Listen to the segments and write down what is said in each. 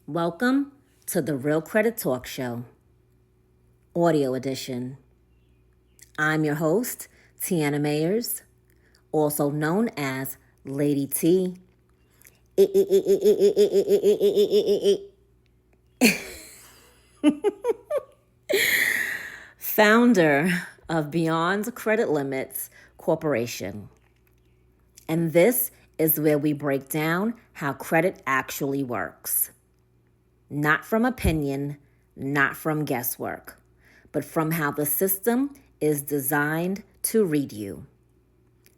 Welcome to the Real Credit Talk Show, audio edition. I'm your host, Tiana Mayers, also known as Lady T. Founder of Beyond Credit Limits Corporation. And this is where we break down how credit actually works. Not from opinion, not from guesswork, but from how the system is designed to read you.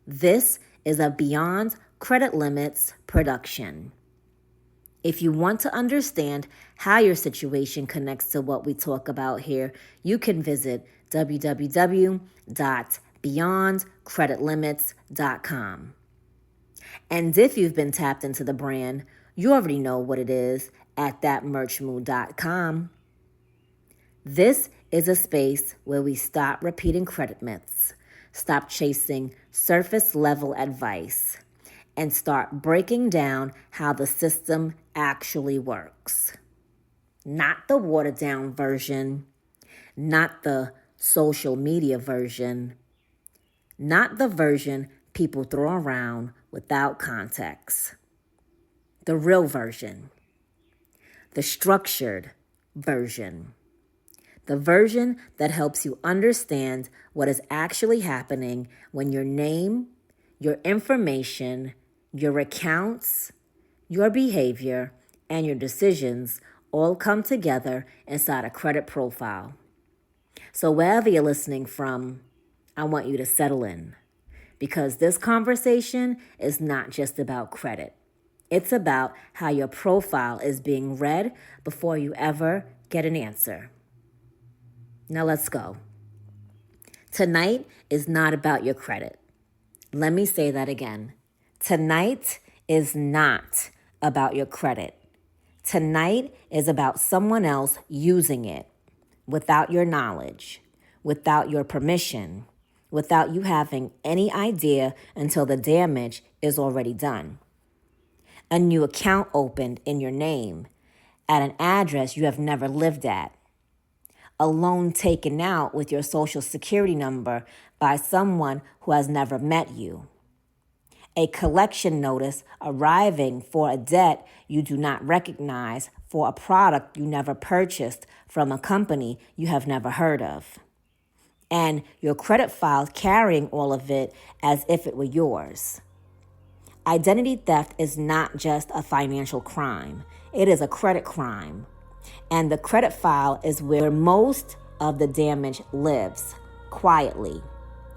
This is a Beyond Credit Limits production. If you want to understand how your situation connects to what we talk about here, you can visit www.beyondcreditlimits.com. And if you've been tapped into the brand, you already know what it is at thatmerchmood.com. This is a space where we stop repeating credit myths, stop chasing surface level advice, and start breaking down how the system actually works. Not the watered down version, not the social media version, not the version people throw around without context. The real version. The structured version. The version that helps you understand what is actually happening when your name, your information, your accounts, your behavior, and your decisions all come together inside a credit profile. So wherever you're listening from, I want you to settle in, because this conversation is not just about credit. It's about how your profile is being read before you ever get an answer. Now let's go. Tonight is not about your credit. Let me say that again. Tonight is not about your credit. Tonight is about someone else using it without your knowledge, without your permission, without you having any idea until the damage is already done. A new account opened in your name at an address you have never lived at. A loan taken out with your social security number by someone who has never met you. A collection notice arriving for a debt you do not recognize for a product you never purchased from a company you have never heard of. And your credit file carrying all of it as if it were yours. Identity theft is not just a financial crime. It is a credit crime. And the credit file is where most of the damage lives, quietly,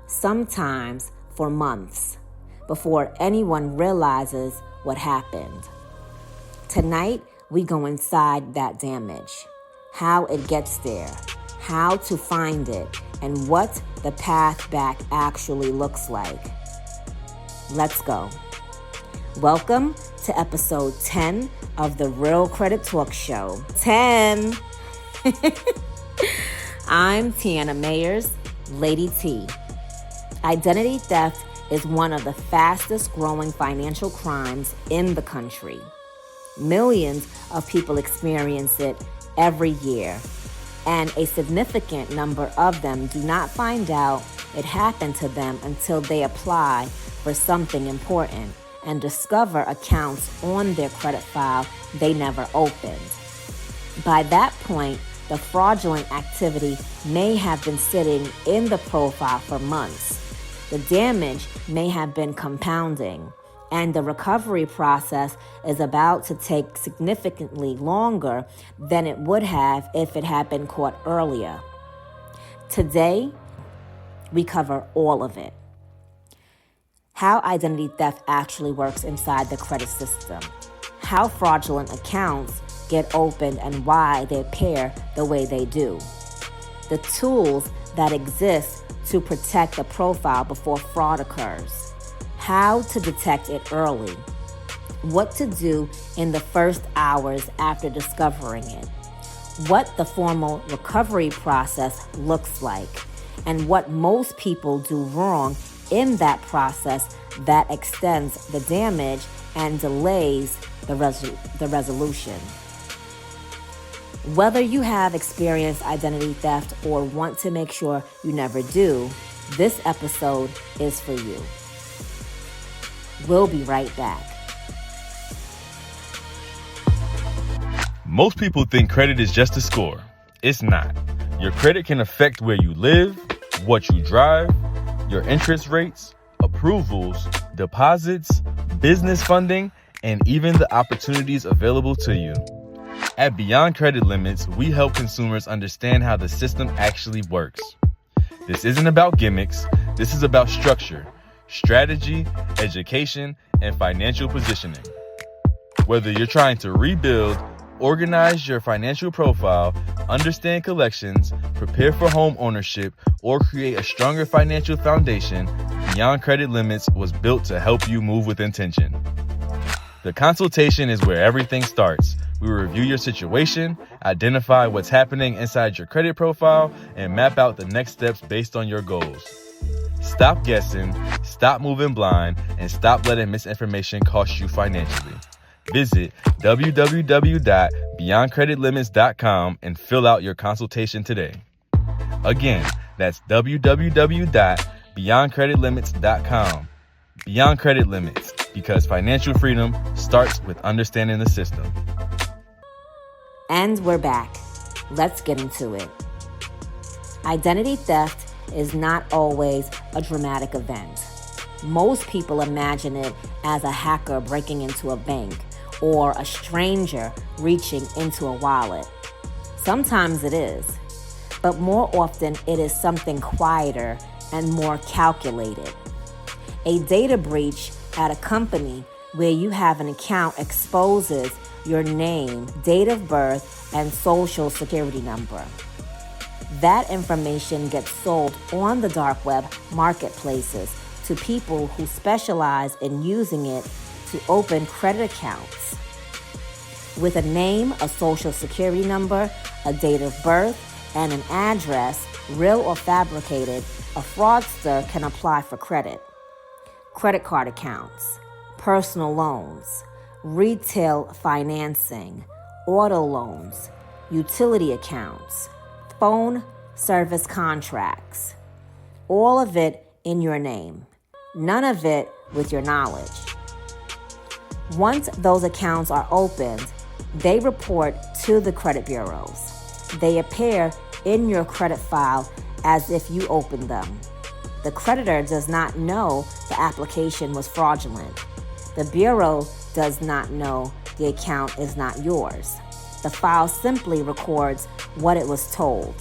sometimes for months, before anyone realizes what happened. Tonight, we go inside that damage, how it gets there, how to find it, and what the path back actually looks like. Let's go. Welcome to episode 10 of the Real Credit Talk Show. 10! I'm Tiana Mayers, Lady T. Identity theft is one of the fastest growing financial crimes in the country. Millions of people experience it every year, and a significant number of them do not find out it happened to them until they apply for something important and discover accounts on their credit file they never opened. By that point, the fraudulent activity may have been sitting in the profile for months. The damage may have been compounding, and the recovery process is about to take significantly longer than it would have if it had been caught earlier. Today, we cover all of it. How identity theft actually works inside the credit system, how fraudulent accounts get opened and why they appear the way they do, the tools that exist to protect the profile before fraud occurs, how to detect it early, what to do in the first hours after discovering it, what the formal recovery process looks like, and what most people do wrong in that process that extends the damage and delays the resolution. Whether you have experienced identity theft or want to make sure you never do, this episode is for you. We'll be right back. Most people think credit is just a score. It's not. Your credit can affect where you live, what you drive, your interest rates, approvals, deposits, business funding, and even the opportunities available to you. At Beyond Credit Limits, we help consumers understand how the system actually works. This isn't about gimmicks. This is about structure, strategy, education, and financial positioning. Whether you're trying to rebuild, organize your financial profile, understand collections, prepare for home ownership, or create a stronger financial foundation, Beyond Credit Limits was built to help you move with intention. The consultation is where everything starts. We will review your situation, identify what's happening inside your credit profile, and map out the next steps based on your goals. Stop guessing, stop moving blind, and stop letting misinformation cost you financially. Visit www.beyondcreditlimits.com and fill out your consultation today. Again, that's www.beyondcreditlimits.com. Beyond Credit Limits, because financial freedom starts with understanding the system. And we're back. Let's get into it. Identity theft is not always a dramatic event. Most people imagine it as a hacker breaking into a bank or a stranger reaching into a wallet. Sometimes it is, but more often it is something quieter and more calculated. A data breach at a company where you have an account exposes your name, date of birth, and social security number. That information gets sold on the dark web marketplaces to people who specialize in using it to open credit accounts. With a name, a social security number, a date of birth, and an address, real or fabricated, a fraudster can apply for credit. Credit card accounts, personal loans, retail financing, auto loans, utility accounts, phone service contracts. All of it in your name. None of it with your knowledge. Once those accounts are opened, they report to the credit bureaus. They appear in your credit file as if you opened them. The creditor does not know the application was fraudulent. The bureau does not know the account is not yours. The file simply records what it was told.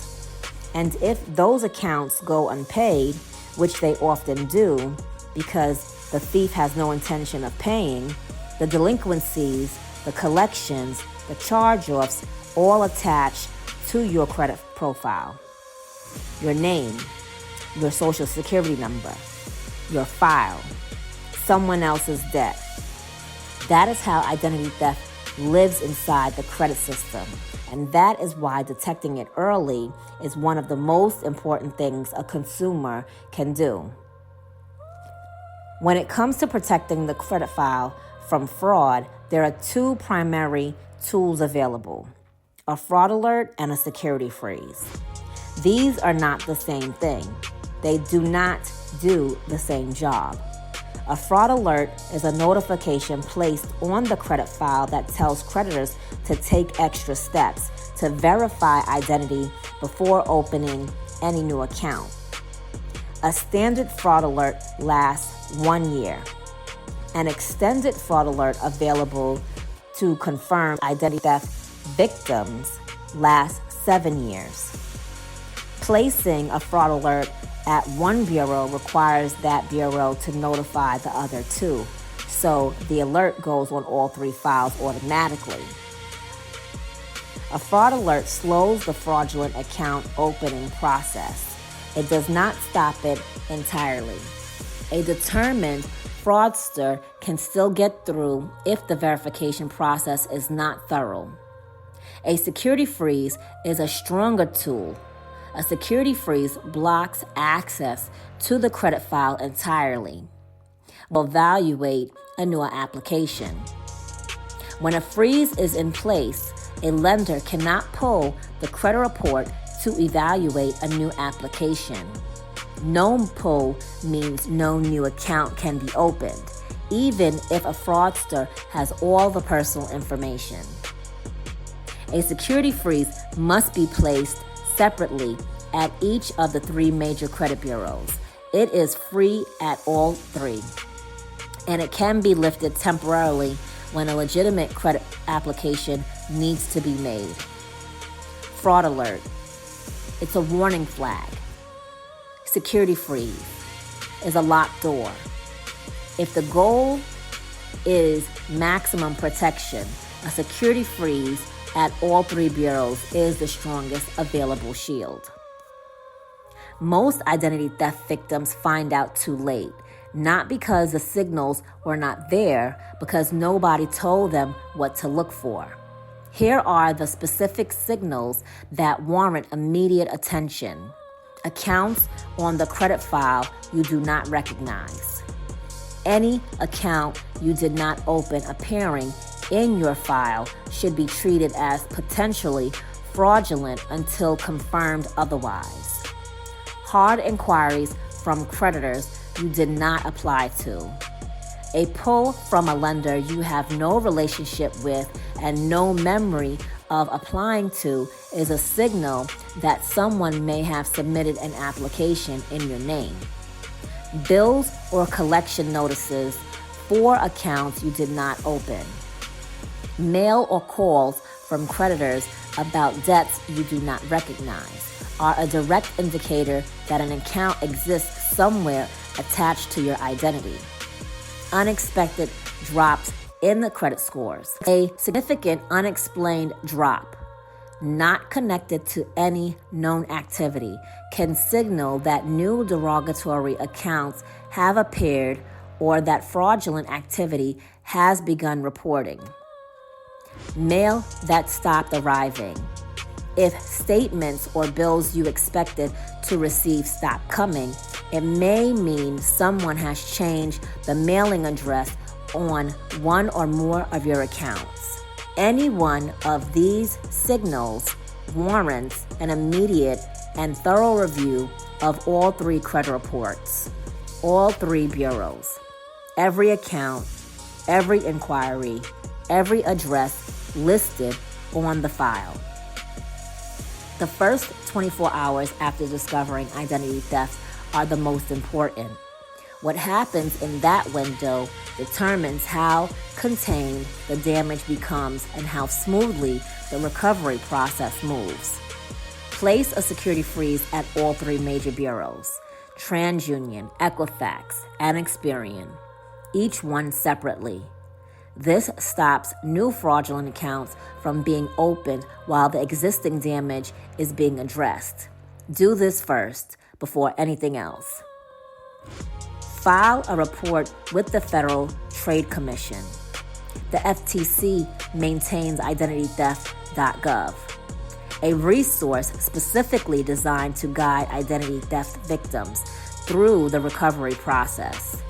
And if those accounts go unpaid, which they often do because the thief has no intention of paying, the delinquencies, the collections, the charge-offs all attach to your credit profile. Your name, your social security number, your file, someone else's debt. That is how identity theft lives inside the credit system. And that is why detecting it early is one of the most important things a consumer can do. When it comes to protecting the credit file from fraud, there are two primary tools available: a fraud alert and a security freeze. These are not the same thing. They do not do the same job. A fraud alert is a notification placed on the credit file that tells creditors to take extra steps to verify identity before opening any new account. A standard fraud alert lasts 1 year. An extended fraud alert available to confirm identity theft victims lasts 7 years. Placing a fraud alert at one bureau requires that bureau to notify the other two, so the alert goes on all three files automatically. A fraud alert slows the fraudulent account opening process. It does not stop it entirely. A determined fraudster can still get through if the verification process is not thorough. A security freeze is a stronger tool. A security freeze blocks access to the credit file entirely. Will evaluate a new application. When a freeze is in place, A lender cannot pull the credit report to evaluate a new application. No pull means no new account can be opened, even if a fraudster has all the personal information. A security freeze must be placed separately at each of the 3 major credit bureaus. It is free at all 3, and it can be lifted temporarily when a legitimate credit application needs to be made. Fraud alert. It's a warning flag. Security freeze is a locked door. If the goal is maximum protection, a security freeze at all 3 bureaus is the strongest available shield. Most identity theft victims find out too late, not because the signals were not there, because nobody told them what to look for. Here are the specific signals that warrant immediate attention. Accounts on the credit file you do not recognize. Any account you did not open appearing in your file should be treated as potentially fraudulent until confirmed otherwise. Hard inquiries from creditors you did not apply to. A pull from a lender you have no relationship with and no memory of applying to is a signal that someone may have submitted an application in your name. Bills or collection notices for accounts you did not open. Mail or calls from creditors about debts you do not recognize are a direct indicator that an account exists somewhere attached to your identity. Unexpected drops in the credit scores. A significant unexplained drop, not connected to any known activity, can signal that new derogatory accounts have appeared or that fraudulent activity has begun reporting. Mail that stopped arriving. If statements or bills you expected to receive stop coming, it may mean someone has changed the mailing address on one or more of your accounts. Any one of these signals warrants an immediate and thorough review of all 3 credit reports, all 3 bureaus, every account, every inquiry, every address listed on the file. The first 24 hours after discovering identity theft are the most important. What happens in that window determines how contained the damage becomes and how smoothly the recovery process moves. Place a security freeze at all 3 major bureaus, TransUnion, Equifax, and Experian, each one separately. This stops new fraudulent accounts from being opened while the existing damage is being addressed. Do this first before anything else. File a report with the Federal Trade Commission. The FTC maintains identitytheft.gov, a resource specifically designed to guide identity theft victims through the recovery process.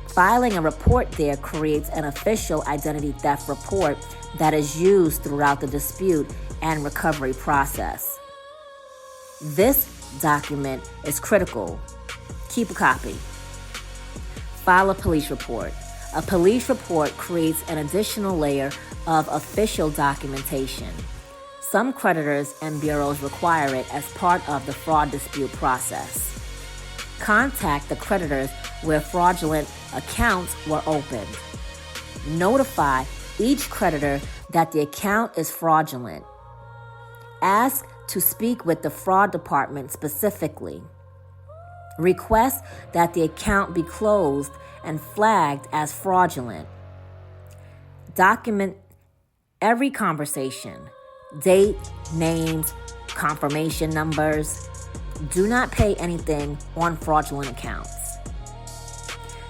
Filing a report there creates an official identity theft report that is used throughout the dispute and recovery process. This document is critical. Keep a copy. File a police report. A police report creates an additional layer of official documentation. Some creditors and bureaus require it as part of the fraud dispute process. Contact the creditors where fraudulent accounts were opened. Notify each creditor that the account is fraudulent. Ask to speak with the fraud department specifically. Request that the account be closed and flagged as fraudulent. Document every conversation, date, names, confirmation numbers. Do not pay anything on fraudulent accounts.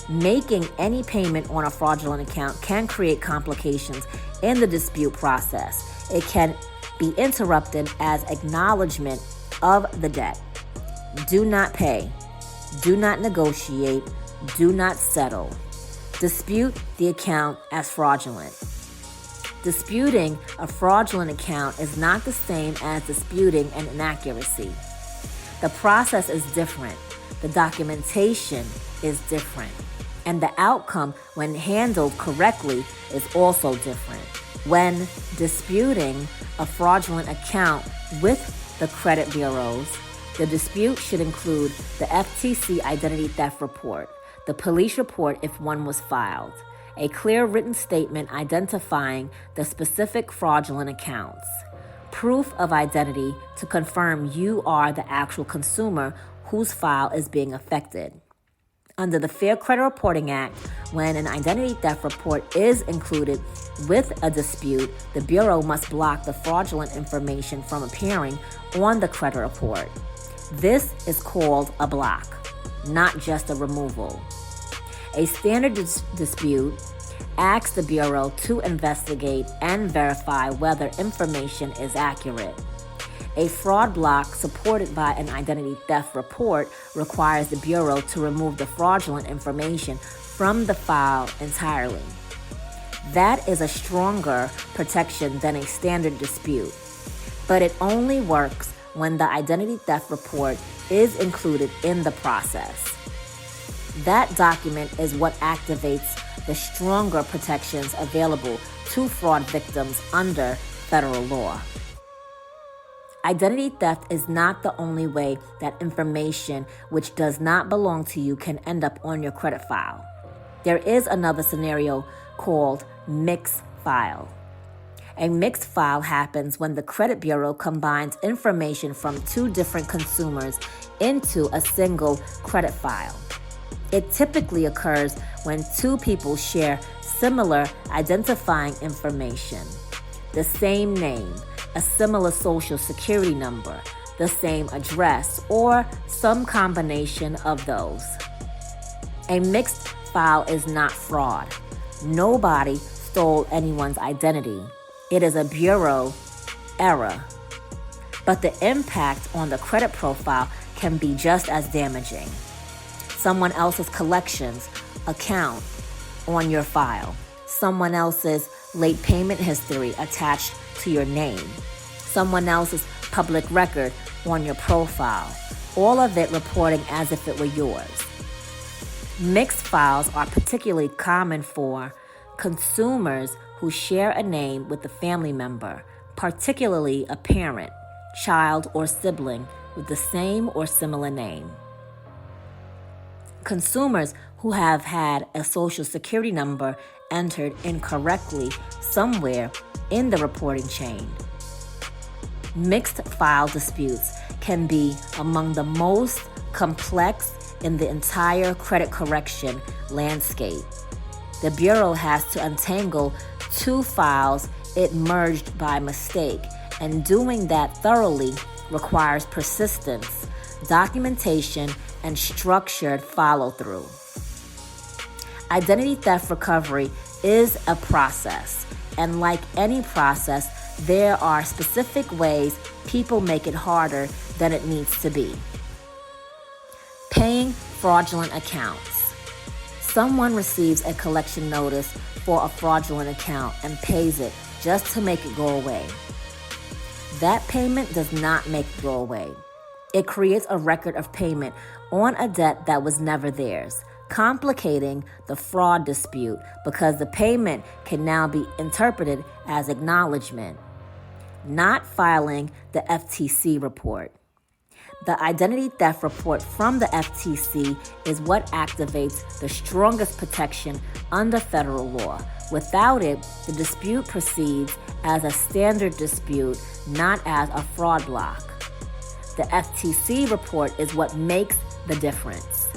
Making any payment on a fraudulent account can create complications in the dispute process. It can be interrupted as acknowledgement of the debt. Do not pay. Do not negotiate. Do not settle. Dispute the account as fraudulent. Disputing a fraudulent account is not the same as disputing an inaccuracy. The process is different. The documentation is different. And the outcome, when handled correctly, is also different. When disputing a fraudulent account with the credit bureaus, the dispute should include the FTC identity theft report, the police report if one was filed, a clear written statement identifying the specific fraudulent accounts, proof of identity to confirm you are the actual consumer whose file is being affected. Under the Fair Credit Reporting Act, when an identity theft report is included with a dispute, the Bureau must block the fraudulent information from appearing on the credit report. This is called a block, not just a removal. A standard dispute asks the Bureau to investigate and verify whether information is accurate. A fraud block supported by an identity theft report requires the Bureau to remove the fraudulent information from the file entirely. That is a stronger protection than a standard dispute, but it only works when the identity theft report is included in the process. That document is what activates the stronger protections available to fraud victims under federal law. Identity theft is not the only way that information which does not belong to you can end up on your credit file. There is another scenario called mixed file. A mixed file happens when the credit bureau combines information from two different consumers into a single credit file. It typically occurs when two people share similar identifying information, the same name, a similar social security number, the same address, or some combination of those. A mixed file is not fraud. Nobody stole anyone's identity. It is a bureau error. But the impact on the credit profile can be just as damaging. Someone else's collections account on your file. Someone else's late payment history attached to your name. Someone else's public record on your profile. All of it reporting as if it were yours. Mixed files are particularly common for consumers who share a name with a family member, particularly a parent, child, or sibling with the same or similar name. Consumers who have had a social security number entered incorrectly somewhere in the reporting chain. Mixed file disputes can be among the most complex in the entire credit correction landscape. The Bureau has to untangle two files it merged by mistake, and doing that thoroughly requires persistence, documentation, and structured follow-through. Identity theft recovery is a process, and like any process, there are specific ways people make it harder than it needs to be. Paying fraudulent accounts. Someone receives a collection notice for a fraudulent account and pays it just to make it go away. That payment does not make it go away. It creates a record of payment on a debt that was never theirs, complicating the fraud dispute because the payment can now be interpreted as acknowledgement. Not filing the FTC report. The identity theft report from the FTC is what activates the strongest protection under federal law. Without it, the dispute proceeds as a standard dispute, not as a fraud block. The FTC report is what makes the difference.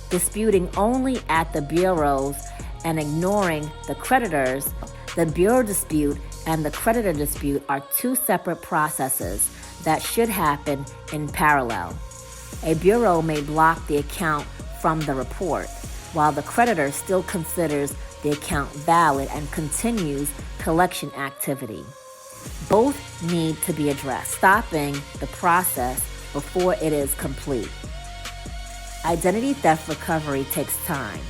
Disputing only at the bureaus and ignoring the creditors, the bureau dispute and the creditor dispute are two separate processes that should happen in parallel. A bureau may block the account from the report, while the creditor still considers the account valid and continues collection activity. Both need to be addressed, stopping the process before it is complete. Identity theft recovery takes time,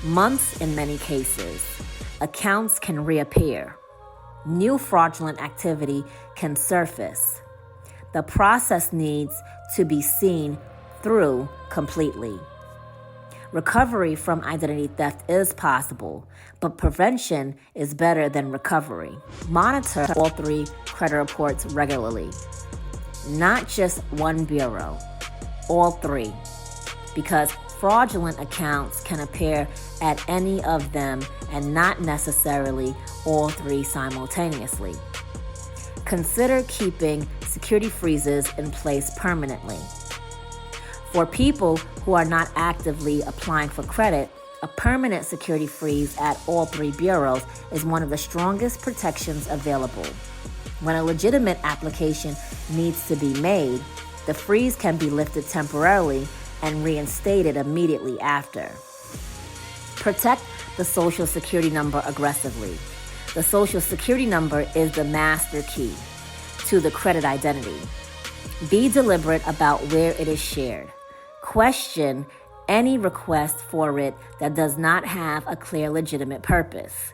months in many cases. Accounts can reappear. new fraudulent activity can surface. The process needs to be seen through completely. Recovery from identity theft is possible, but prevention is better than recovery. Monitor all 3 credit reports regularly. Not just one bureau, all 3, because fraudulent accounts can appear at any of them and not necessarily all 3 simultaneously. Consider keeping security freezes in place permanently. For people who are not actively applying for credit, a permanent security freeze at all 3 bureaus is one of the strongest protections available. When a legitimate application needs to be made, the freeze can be lifted temporarily and reinstated immediately after. Protect the Social Security number aggressively. The Social Security number is the master key to the credit identity. Be deliberate about where it is shared. Question any request for it that does not have a clear legitimate purpose.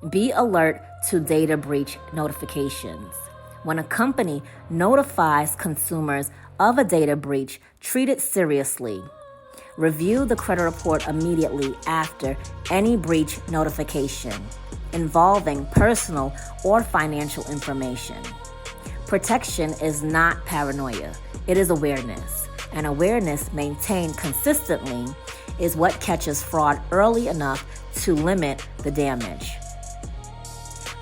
Be alert to data breach notifications. When a company notifies consumers of a data breach, treat it seriously. Review the credit report immediately after any breach notification involving personal or financial information. Protection is not paranoia, it is awareness. And awareness maintained consistently is what catches fraud early enough to limit the damage.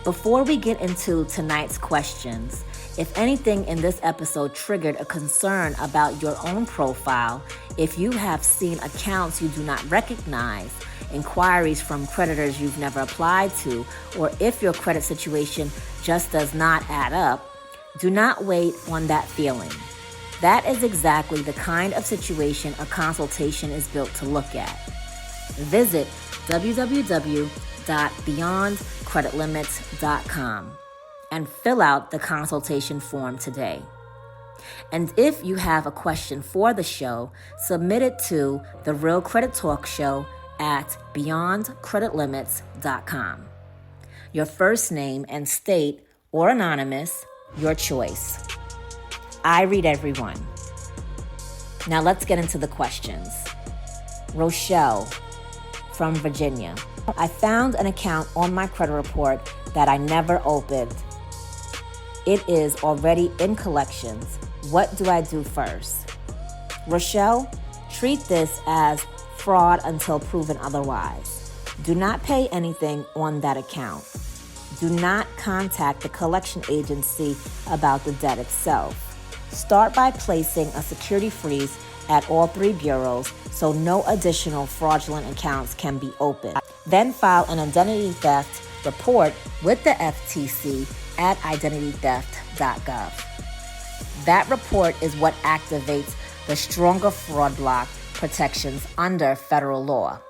Before we get into tonight's questions, if anything in this episode triggered a concern about your own profile, if you have seen accounts you do not recognize, inquiries from creditors you've never applied to, or if your credit situation just does not add up, do not wait on that feeling. That is exactly the kind of situation a consultation is built to look at. Visit www.beyondcreditlimits.com and fill out the consultation form today. And if you have a question for the show, submit it to The Real Credit Talk Show at beyondcreditlimits.com. Your first name and state or anonymous, your choice. I read everyone. Now let's get into the questions. Rochelle from Virginia. I found an account on my credit report that I never opened. It is already in collections. What do I do first? Rochelle, treat this as fraud until proven otherwise. Do not pay anything on that account. Do not contact the collection agency about the debt itself. Start by placing a security freeze at all 3 bureaus so no additional fraudulent accounts can be opened. Then file an identity theft report with the FTC at identitytheft.gov. That report is what activates the stronger fraud block protections under federal law.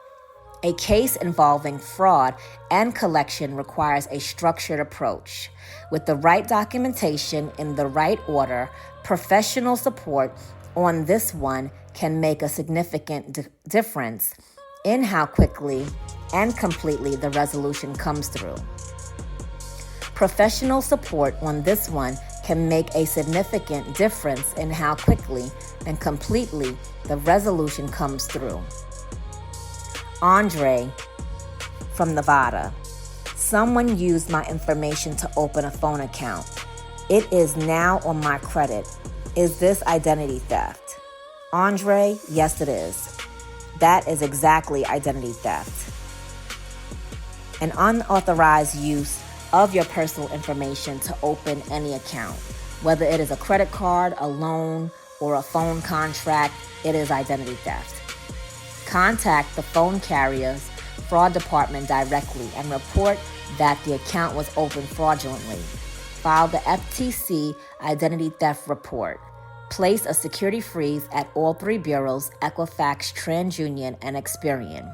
A case involving fraud and collection requires a structured approach. With the right documentation in the right order, professional support on this one can make a significant difference in how quickly and completely the resolution comes through. Professional support on this one can make a significant difference in how quickly and completely the resolution comes through. Andre from Nevada. Someone used my information to open a phone account. It is now on my credit. Is this identity theft? Andre, yes it is. That is exactly identity theft. An unauthorized use of your personal information to open any account. Whether it is a credit card, a loan, or a phone contract, it is identity theft. Contact the phone carrier's fraud department directly and report that the account was opened fraudulently. File the FTC identity theft report. Place a security freeze at all 3 bureaus, Equifax, TransUnion, and Experian.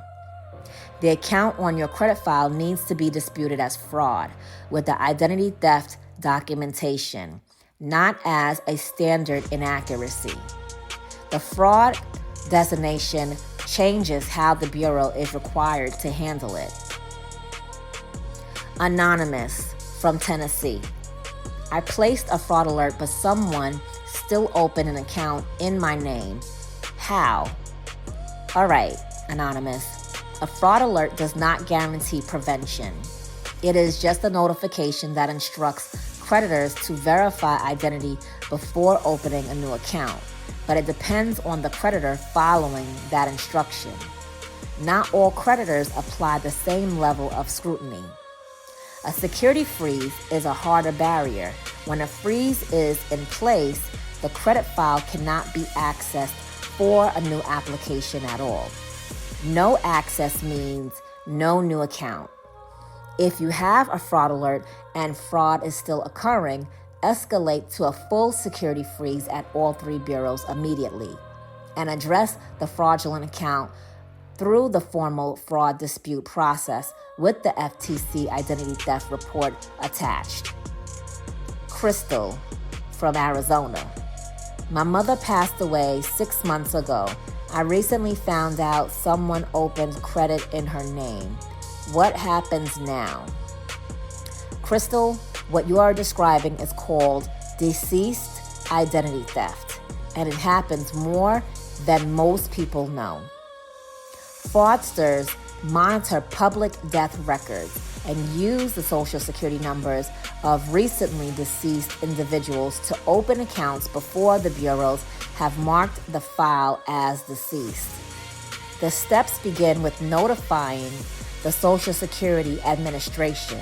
The account on your credit file needs to be disputed as fraud with the identity theft documentation, not as a standard inaccuracy. The fraud designation changes how the bureau is required to handle it. Anonymous from Tennessee. I placed a fraud alert, but someone still opened an account in my name. How? All right, Anonymous. A fraud alert does not guarantee prevention. It is just a notification that instructs creditors to verify identity before opening a new account, but it depends on the creditor following that instruction. Not all creditors apply the same level of scrutiny. A security freeze is a harder barrier. When a freeze is in place, the credit file cannot be accessed for a new application at all. No access means no new account. If you have a fraud alert and fraud is still occurring, escalate to a full security freeze at all 3 bureaus immediately and address the fraudulent account through the formal fraud dispute process with the FTC identity theft report attached. Crystal from Arizona. My mother passed away 6 months ago. I recently found out someone opened credit in her name. What happens now? Crystal, what you are describing is called deceased identity theft, and it happens more than most people know. Fraudsters monitor public death records and use the social security numbers of recently deceased individuals to open accounts before the bureaus have marked the file as deceased. The steps begin with notifying the Social Security Administration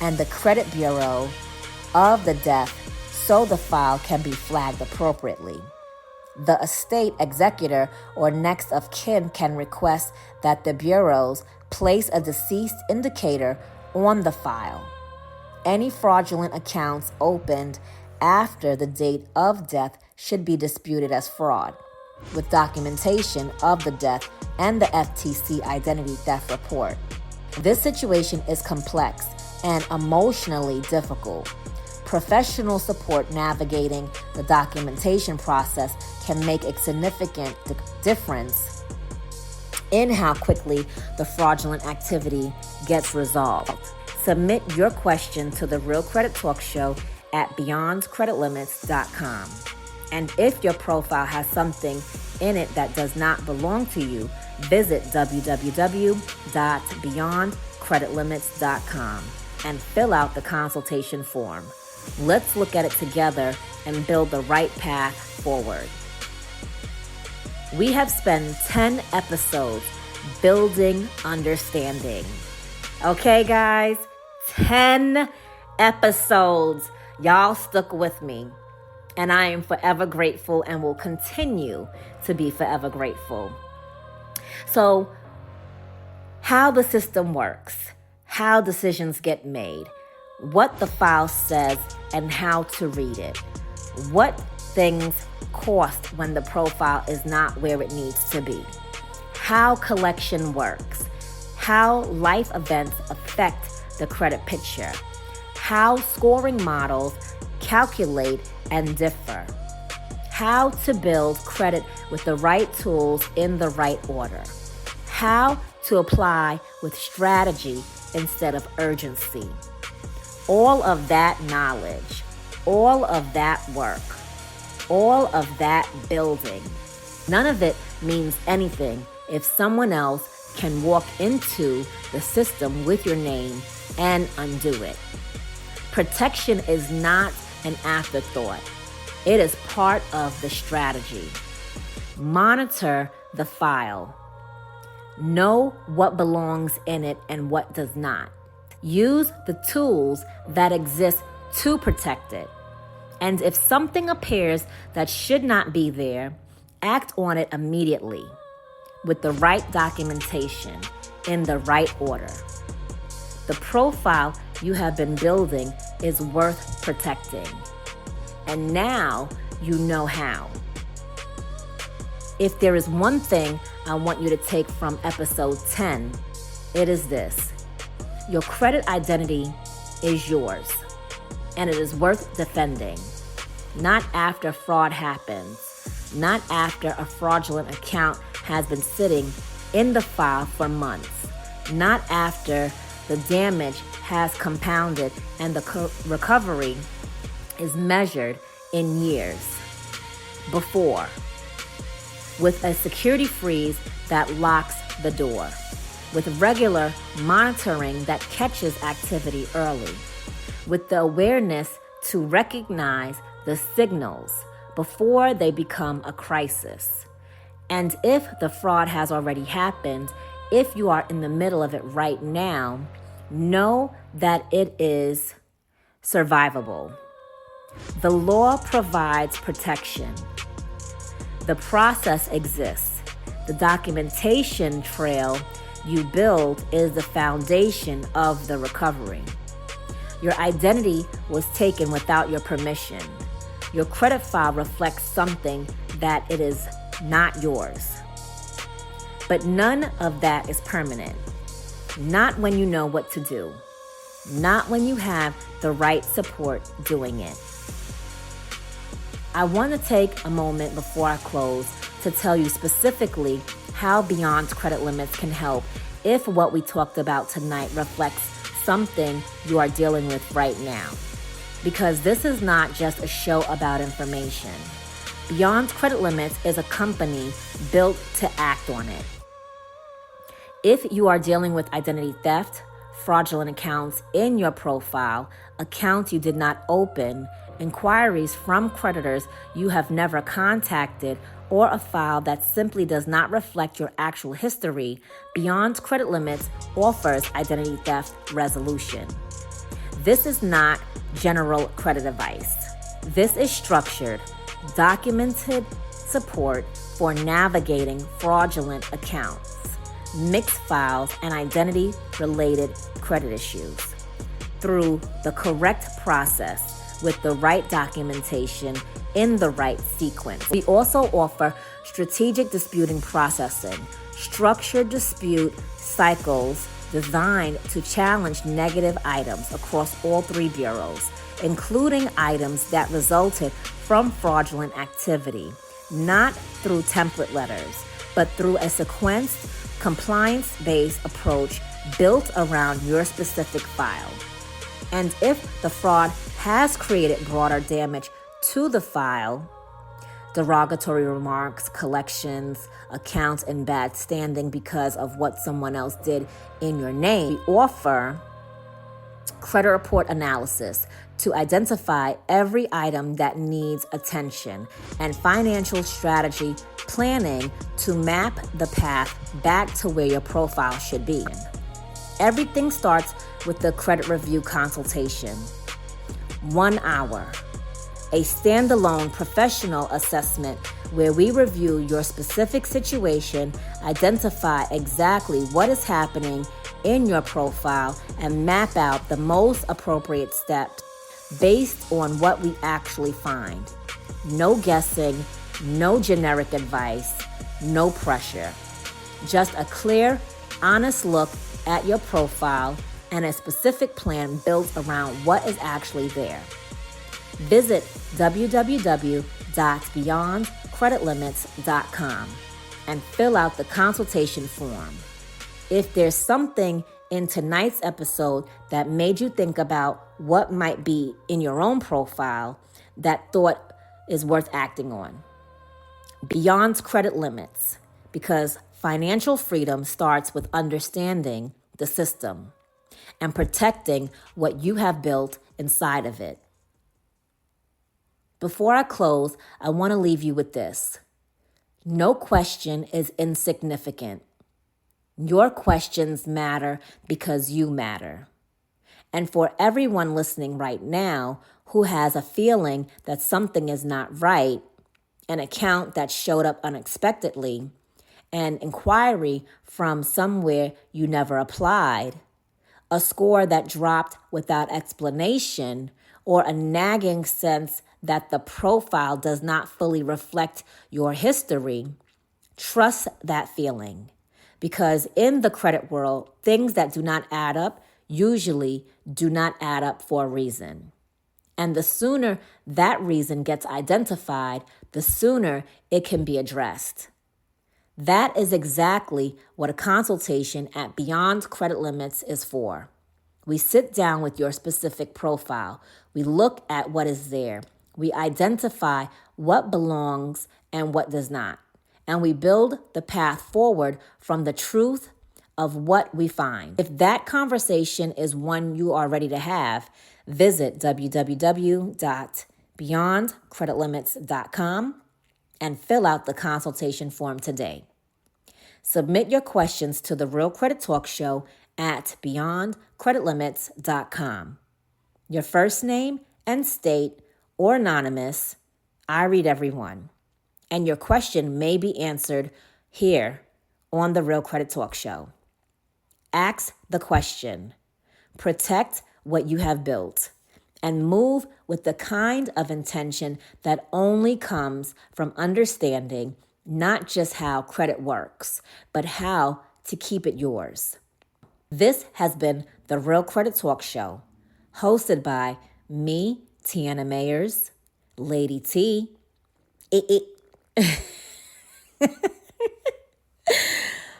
and the credit bureau of the death so the file can be flagged appropriately. The estate executor or next of kin can request that the bureaus place a deceased indicator on the file. Any fraudulent accounts opened after the date of death should be disputed as fraud, with documentation of the death and the FTC identity theft report. This situation is complex and emotionally difficult. Professional support navigating the documentation process can make a significant difference in how quickly the fraudulent activity gets resolved. Submit your question to the Real Credit Talk Show at beyondcreditlimits.com. And if your profile has something in it that does not belong to you, visit www.beyondcreditlimits.com and fill out the consultation form. Let's look at it together and build the right path forward. We have spent 10 episodes building understanding. Okay, guys? 10 episodes. Y'all stuck with me. And I am forever grateful and will continue to be forever grateful. So, how the system works, how decisions get made, what the file says, and how to read it, what things cost when the profile is not where it needs to be, how collection works, how life events affect the credit picture, how scoring models calculate and differ, how to build credit with the right tools in the right order, how to apply with strategy instead of urgency. All of that knowledge, all of that work, all of that building, none of it means anything if someone else can walk into the system with your name and undo it. Protection is not an afterthought. It is part of the strategy. Monitor the file. Know what belongs in it and what does not. Use the tools that exist to protect it. And if something appears that should not be there, act on it immediately with the right documentation in the right order. The profile you have been building is worth protecting. And now you know how. If there is one thing I want you to take from episode 10, it is this. Your credit identity is yours, and it is worth defending. Not after fraud happens, not after a fraudulent account has been sitting in the file for months, not after the damage has compounded and the recovery is measured in years. Before, with a security freeze that locks the door, with regular monitoring that catches activity early, with the awareness to recognize the signals before they become a crisis. And if the fraud has already happened, if you are in the middle of it right now, know that it is survivable. The law provides protection. The process exists. The documentation trail you build is the foundation of the recovery. Your identity was taken without your permission. Your credit file reflects something that it is not yours. But none of that is permanent. Not when you know what to do. Not when you have the right support doing it. I want to take a moment before I close to tell you specifically how Beyond Credit Limits can help if what we talked about tonight reflects something you are dealing with right now. Because this is not just a show about information. Beyond Credit Limits is a company built to act on it. If you are dealing with identity theft, fraudulent accounts in your profile, accounts you did not open, inquiries from creditors you have never contacted, or a file that simply does not reflect your actual history, Beyond Credit Limits offers identity theft resolution. This is not general credit advice. This is structured, documented support for navigating fraudulent accounts, mixed files, and identity-related credit issues through the correct process with the right documentation in the right sequence. We also offer strategic disputing processing, structured dispute cycles designed to challenge negative items across all three bureaus, including items that resulted from fraudulent activity, not through template letters, but through a sequenced, compliance-based approach built around your specific file. And if the fraud has created broader damage to the file, derogatory remarks, collections, accounts in bad standing because of what someone else did in your name, we offer credit report analysis to identify every item that needs attention and financial strategy planning to map the path back to where your profile should be. Everything starts with the credit review consultation. 1 hour. A standalone professional assessment where we review your specific situation, identify exactly what is happening in your profile, and map out the most appropriate steps based on what we actually find. No guessing, no generic advice, no pressure. Just a clear, honest look at your profile and a specific plan built around what is actually there. Visit www.beyondcreditlimits.com and fill out the consultation form. If there's something in tonight's episode that made you think about what might be in your own profile that thought is worth acting on. Beyond Credit Limits, because financial freedom starts with understanding the system and protecting what you have built inside of it. Before I close, I want to leave you with this. No question is insignificant. Your questions matter because you matter. And for everyone listening right now who has a feeling that something is not right, an account that showed up unexpectedly, an inquiry from somewhere you never applied, a score that dropped without explanation, or a nagging sense that the profile does not fully reflect your history, trust that feeling. Because in the credit world, things that do not add up usually do not add up for a reason. And the sooner that reason gets identified, the sooner it can be addressed. That is exactly what a consultation at Beyond Credit Limits is for. We sit down with your specific profile. We look at what is there. We identify what belongs and what does not. And we build the path forward from the truth of what we find. If that conversation is one you are ready to have, visit www.beyondcreditlimits.com and fill out the consultation form today. Submit your questions to the Real Credit Talk Show at beyondcreditlimits.com. Your first name and state or anonymous, I read every one. And your question may be answered here on the Real Credit Talk Show. Ask the question, protect what you have built, and move with the kind of intention that only comes from understanding not just how credit works, but how to keep it yours. This has been the Real Credit Talk Show, hosted by me, Tiana Mayers, Lady T,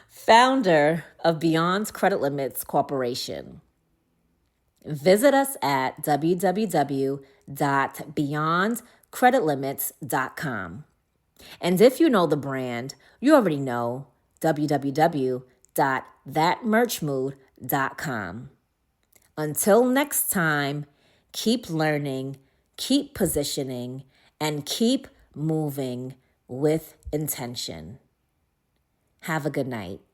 founder of Beyond Credit Limits Corporation. Visit us at www.beyondcreditlimits.com. And if you know the brand, you already know www.thatmerchmood.com. Until next time, keep learning, keep positioning, and keep moving with intention. Have a good night.